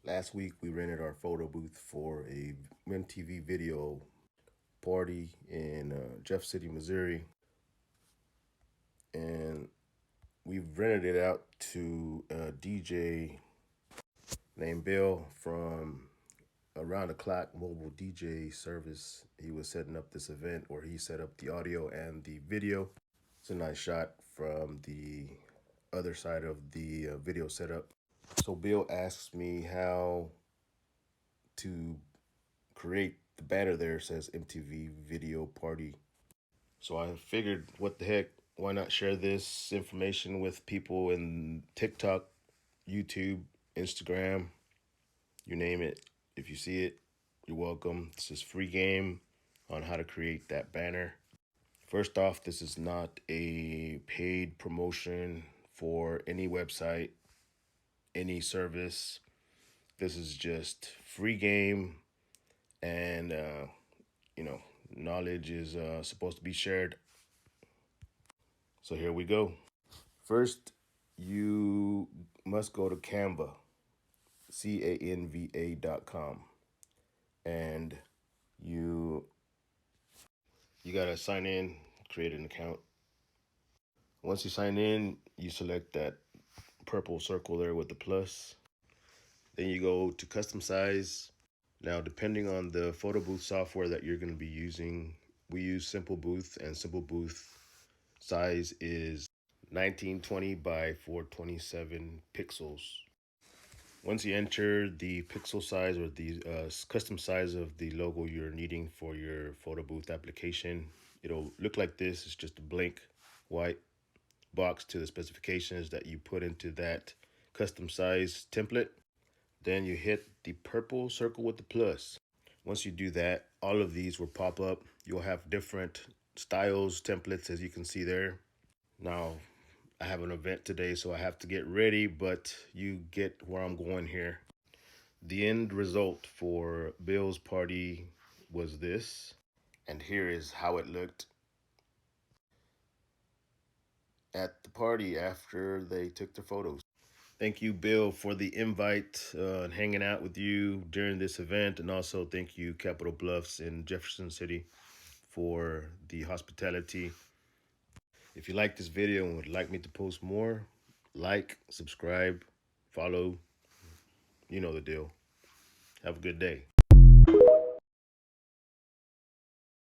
Last week we rented our photo booth for a MTV video party in Jeff City, Missouri, and we rented it out to a DJ named Bill from Around the Clock Mobile DJ Service. He was setting up this event where he set up the audio and the video. It's a nice shot from the other side of the video setup. So Bill asks me how to create the banner there. It says MTV Video Party. So I figured, what the heck? Why not share this information with people in TikTok, YouTube, Instagram, you name it. If you see it, you're welcome. This is free game on how to create that banner. First off, this is not a paid promotion for any website, any service. This is just free game, and you know, knowledge is supposed to be shared. So here we go. First, you must go to Canva, canva.com, and you gotta sign in, create an account. Once you sign in, you select that purple circle there with the plus. Then you go to custom size. Now, depending on the photo booth software that you're going to be using, we use Simple Booth, and Simple Booth size is 1920 by 427 pixels. Once you enter the pixel size or the custom size of the logo you're needing for your photo booth application, it'll look like this. It's just a blank white box to the specifications that you put into that custom size template. Then you hit the purple circle with the plus. Once you do that, all of these will pop up. You'll have different styles, templates, as you can see there. Now, I have an event today, so I have to get ready, but you get where I'm going here. The end result for Bill's party was this, and here is how it looked at the party after they took their photos. Thank you, Bill, for the invite and hanging out with you during this event. And also thank you, Capitol Bluffs in Jefferson City, for the hospitality. If you like this video and would like me to post more, like, subscribe, follow. You know the deal. Have a good day.